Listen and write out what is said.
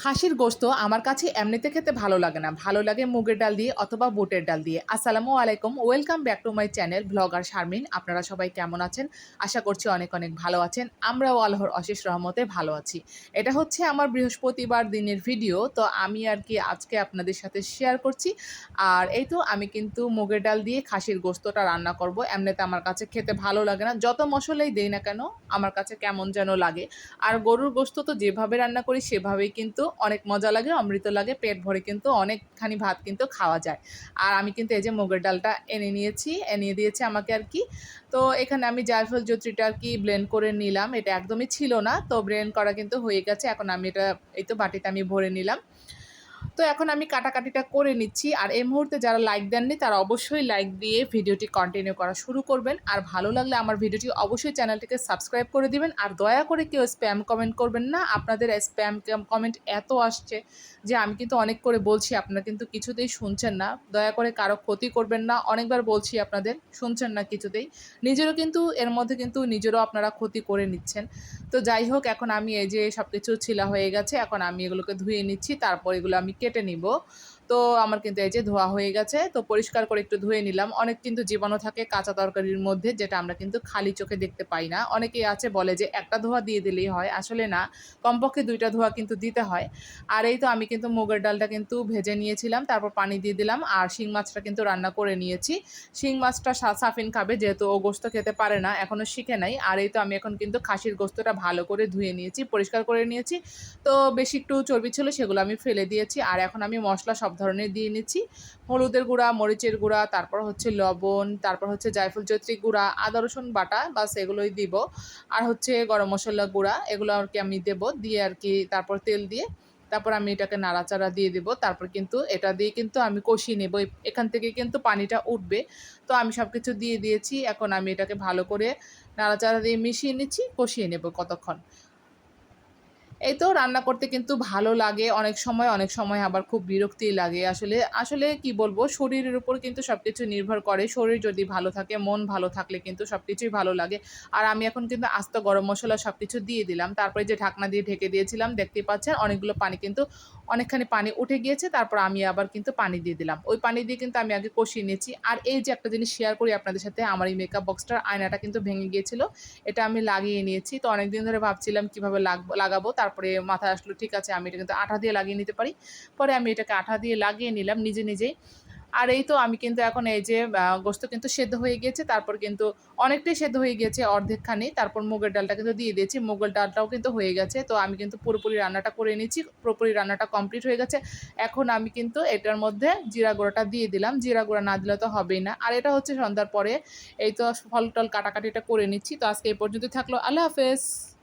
খাসির গোশত আমার কাছে এমনিতে খেতে ভালো লাগে না। ভালো লাগে মুগের ডাল দিয়ে অথবা বুটের ডাল দিয়ে। আসসালামু আলাইকুম। Welcome back to my channel vlogger Sharmin. আপনারা সবাই কেমন আছেন? আশা করছি অনেক, অনেক ভালো আছেন। আমরাও আল্লাহর অশেষ রহমতে ভালো আছি। এটা হচ্ছে আমার বৃহস্পতিবার দিনের ভিডিও। তো আমি আরকি আজকে আপনাদের সাথে শেয়ার করছি। আর এই তো আমি কিন্তু মুগের ডাল দিয়ে খাসির গোশতটা রান্না করব। এমনিতে আমার কাছে খেতে ভালো লাগে না। যত মসলাই দেই না কেন আমার কাছে কেমন যেন লাগে। আর গরুর গোশত তো যেভাবে রান্না করি সেভাবেই কিন্তু অনেক মজা লাগে, অমৃত লাগে, পেট ভরে কিন্তু অনেকখানি ভাত কিন্তু খাওয়া যায়। আর আমি কিন্তু এই যে মুগের ডালটা এনে নিয়েছি, এনে দিয়েছে আমাকে আর কি। তো এখানে আমি জায়ফল জয়িত্রীটা আর কি ব্লেন্ড করে নিলাম। এটা একদমই ছিল না, তো ব্লেন্ড করা কিন্তু হয়ে গেছে। এখন আমি এটা এই তো বাটিতে আমি ভরে নিলাম। তো এখন আমি কাটাকাটিটা করে নিচ্ছি। আর এই মুহূর্তে যারা লাইক দেননি তারা অবশ্যই লাইক দিয়ে ভিডিওটি কন্টিনিউ করা শুরু করবেন। আর ভালো লাগলে আমার ভিডিওটি অবশ্যই চ্যানেলটিকে সাবস্ক্রাইব করে দিবেন। আর দয়া করে কেউ স্প্যাম কমেন্ট করবেন না। আপনাদের স্প্যাম কমেন্ট এত আসছে যে আমি কিন্তু অনেক করে বলছি, আপনারা কিন্তু কিছুতেই শুনছেন না। দয়া করে কারো ক্ষতি করবেন না। অনেকবার বলছি আপনাদের, শুনছেন না কিছুতেই। নিজেরও কিন্তু এর মধ্যে কিন্তু নিজেরও আপনারা ক্ষতি করে নিচ্ছেন। তো যাই হোক, এখন আমি এই যে সব কিছু ছিলা হয়ে গেছে, এখন আমি এগুলোকে ধুয়ে নিচ্ছি, তারপর এগুলো আমি কেটে নিব। তো আমার কিন্তু এই যে ধোয়া হয়ে গেছে, তো পরিষ্কার করে একটু ধুয়ে নিলাম। অনেক কিন্তু জীবাণু থাকে কাঁচা তরকারির মধ্যে, যেটা আমরা কিন্তু খালি চোখে দেখতে পাই না। অনেকেই আছে বলে যে একটা ধোয়া দিয়ে দিলেই হয়, আসলে না, কমপক্ষে ২টা ধোয়া কিন্তু দিতে হয়। আর এই তো আমি কিন্তু মুগের ডালটা কিন্তু ভেজে নিয়েছিলাম, তারপর পানি দিয়ে দিলাম। আর শিং মাছটা কিন্তু রান্না করে নিয়েছি। শিং মাছটা সাফিন খাবে, যেহেতু ও গোস্ত খেতে পারে না, এখনও শিখে নাই। আর এই তো আমি এখন কিন্তু খাসির গোস্তটা ভালো করে ধুয়ে নিয়েছি, পরিষ্কার করে নিয়েছি। তো বেশি একটু চর্বি ছিল, সেগুলো আমি ফেলে দিয়েছি। আর এখন আমি মশলা সব ধরনের দিয়ে নিচ্ছি। হলুদের গুঁড়া, মরিচের গুঁড়া, তারপর হচ্ছে লবণ, তারপর হচ্ছে জায়ফল জয়িত্রী গুঁড়া, আদা রসুন বাটা, বাস এগুলোই দিব। আর হচ্ছে গরম মশলা গুঁড়া, এগুলো আর কি আমি দেবো, দিয়ে আর কি তারপর তেল দিয়ে তারপর আমি এটাকে নাড়াচাড়া দিয়ে দিব। তারপর কিন্তু এটা দিয়ে কিন্তু আমি কষিয়ে নেব। এখান থেকে কিন্তু পানিটা উঠবে। তো আমি সব কিছু দিয়ে দিয়েছি। এখন আমি এটাকে ভালো করে নাড়াচাড়া দিয়ে মিশিয়ে নিচ্ছি, কষিয়ে নেব কতক্ষণ। এই তো রান্না করতে কিন্তু ভালো লাগে অনেক সময় আবার খুব বিরক্তি লাগে। আসলে আসলে কি বলবো, শরীরের উপর কিন্তু সবকিছু নির্ভর করে। শরীর যদি ভালো থাকে, মন ভালো থাকলে কিন্তু সবকিছুই ভালো লাগে। আর আমি এখন কিন্তু আস্ত গরম মসলা সবকিছু দিয়ে দিলাম। তারপরে যে ঢাকনা দিয়ে ঢেকে দিয়েছিলাম, দেখতেই পাচ্ছেন অনেকগুলো পানি কিন্তু অনেকখানি পানি উঠে গিয়েছে। তারপর আমি আবার কিন্তু পানি দিয়ে দিলাম। ওই পানি দিয়ে কিন্তু আমি আগে কষিয়ে নিয়েছি। আর এই যে একটা জিনিস শেয়ার করি আপনাদের সাথে, আমার এই মেকআপ বক্সটার আয়নাটা কিন্তু ভেঙে গিয়েছিল। এটা আমি লাগিয়ে নিয়েছি। তো অনেকদিন ধরে ভাবছিলাম কিভাবে লাগাবো। তারপরে মাথায় আসলো ঠিক আছে আমি এটা কিন্তু আঠা দিয়ে লাগিয়ে নিতে পারি। পরে আমি এটাকে আঠা দিয়ে লাগিয়ে নিলাম নিজে, নিজেই। আর এই তো আমি কিন্তু এখন এই যে গোস্ত কিন্তু সেদ্ধ হয়ে গিয়েছে। তারপর কিন্তু অনেকটাই সেদ্ধ হয়ে গিয়েছে, অর্ধেকখানি। তারপর মুগের ডালটা কিন্তু দিয়ে দিয়েছি। মুগের ডালটাও কিন্তু হয়ে গেছে। তো আমি কিন্তু পুরোপুরি রান্নাটা করে নিচ্ছি। পুরোপুরি রান্নাটা কমপ্লিট হয়ে গেছে। এখন আমি কিন্তু এটার মধ্যে জিরা গুঁড়াটা দিয়ে দিলাম। জিরা গুঁড়া না দিলে তো হবেই না। আর এটা হচ্ছে সন্ধ্যার পরে এই তো ফল-টল কাটাকাটিটা করে নিচ্ছি। তো আজকে এই পর্যন্তই থাকলো। আল্লাহ হাফেজ।